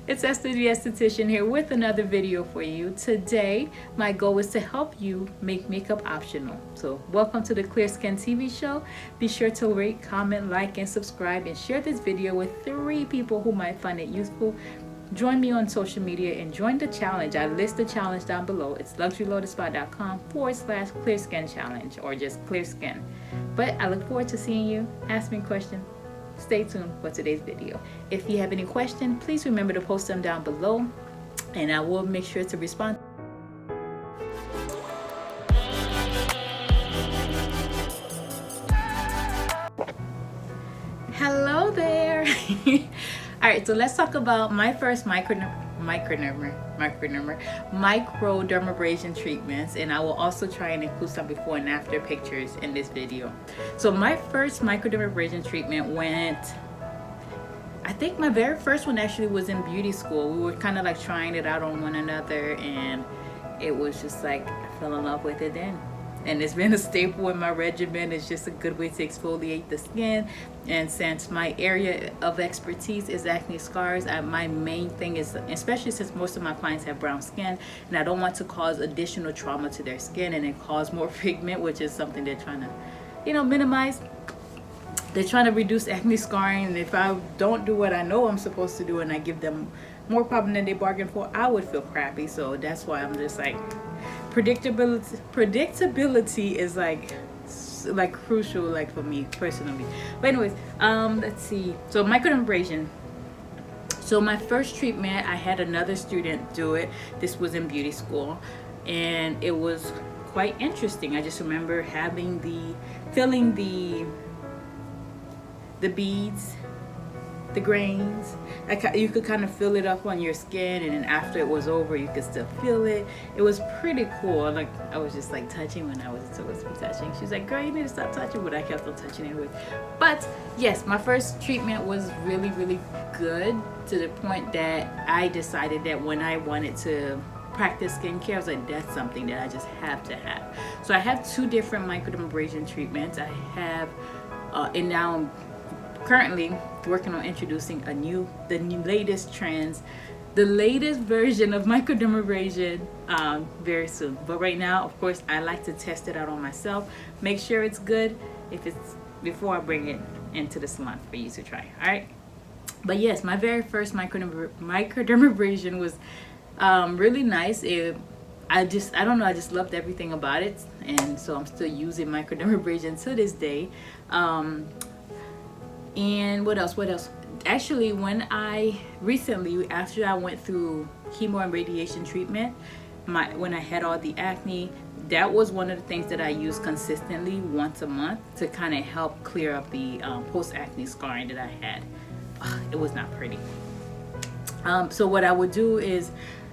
It's Esther the Esthetician here with another video for you. Today, my goal is to help you make makeup optional. So welcome to the Clear Skin TV show. Be sure to rate, comment, like, and subscribe, and share this video with 3 people who might find it useful. Join me on social media and join the challenge. I list the challenge down below. It's luxurylotusspa.com/clear skin challenge, or just clear skin. But I look forward to seeing you. Ask me a question. Stay tuned for today's video. If you have any questions, please remember to post them down below and I will make sure to respond. Hello there. All right, so let's talk about my first microdermabrasion treatments, and I will also try and include some before and after pictures in this video. So my first microdermabrasion treatment I think my very first one actually was in beauty school. We were kind of like trying it out on one another, and it was just like I fell in love with it then. And it's been a staple in my regimen. It's just a good way to exfoliate the skin. And since my area of expertise is acne scars, my main thing is, especially since most of my clients have brown skin, and I don't want to cause additional trauma to their skin and then cause more pigment, which is something they're trying to, minimize. They're trying to reduce acne scarring, and if I don't do what I know I'm supposed to do and I give them more problem than they bargained for, I would feel crappy. So that's why I'm just like, predictability is like crucial, like for me personally. But anyways, let's see. So microdermabrasion. So my first treatment, I had another student do it. This was in beauty school, and it was quite interesting. I just remember feeling the beads, the grains. You could kind of feel it up on your skin, and then after it was over, you could still feel it. It was pretty cool. Like, I was just like touching when I was supposed to be touching. She was like, "Girl, you need to stop touching," but I kept on touching anyway. But yes, my first treatment was really, really good, to the point that I decided that when I wanted to practice skincare, I was like, that's something that I just have to have. So I have 2 different microdermabrasion treatments. I have, and now I'm currently working on introducing the latest trends, the latest version of microdermabrasion very soon. But right now, of course, I like to test it out on myself, make sure it's good before I bring it into the salon for you to try. All right. But yes, my very first microdermabrasion was really nice. I don't know, I just loved everything about it, and so I'm still using microdermabrasion to this day. And what else? Actually, after I went through chemo and radiation treatment, when I had all the acne, that was one of the things that I used consistently once a month to kind of help clear up the post-acne scarring that I had. It was not pretty. So what I would do is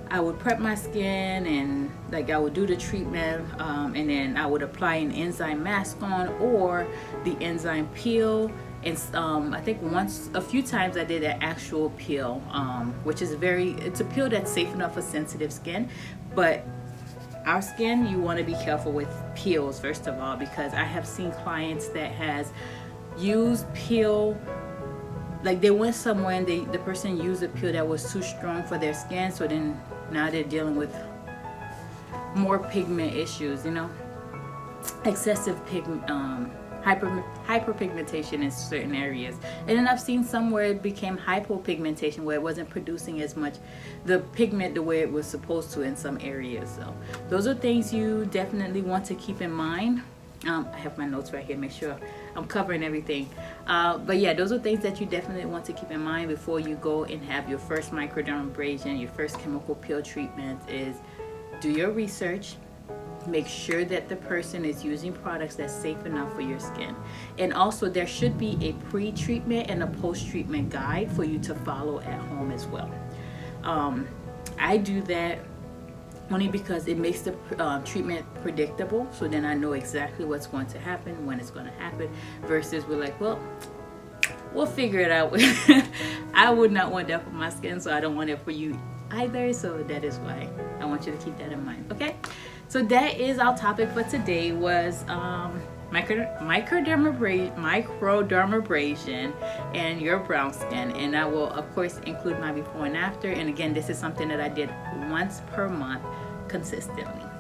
I would prep my skin, and like I would do the treatment, and then I would apply an enzyme mask on, or the enzyme peel. And I think a few times I did an actual peel, which is it's a peel that's safe enough for sensitive skin. But our skin, you want to be careful with peels, first of all, because I have seen clients that has used peel, like they went somewhere and the person used a peel that was too strong for their skin, so then now they're dealing with more pigment issues, excessive pigment, hyperpigmentation in certain areas. And then I've seen some where it became hypopigmentation, where it wasn't producing as much the pigment the way it was supposed to in some areas. So those are things you definitely want to keep in mind. I have my notes right here, make sure I'm covering everything. But yeah, those are things that you definitely want to keep in mind before you go and have your first microdermabrasion, your first chemical peel treatment. Is do your research. Make sure that the person is using products that's safe enough for your skin. And also, there should be a pre-treatment and a post-treatment guide for you to follow at home as well. I do that only because it makes the treatment predictable, so then I know exactly what's going to happen, when it's going to happen, versus we're like, well, we'll figure it out. I would not want that for my skin, so I don't want it for you either. So that is why I want you to keep that in mind. Okay, so that is our topic for today, was microdermabrasion and your brown skin, and I will of course include my before and after. And again, this is something that I did once per month consistently.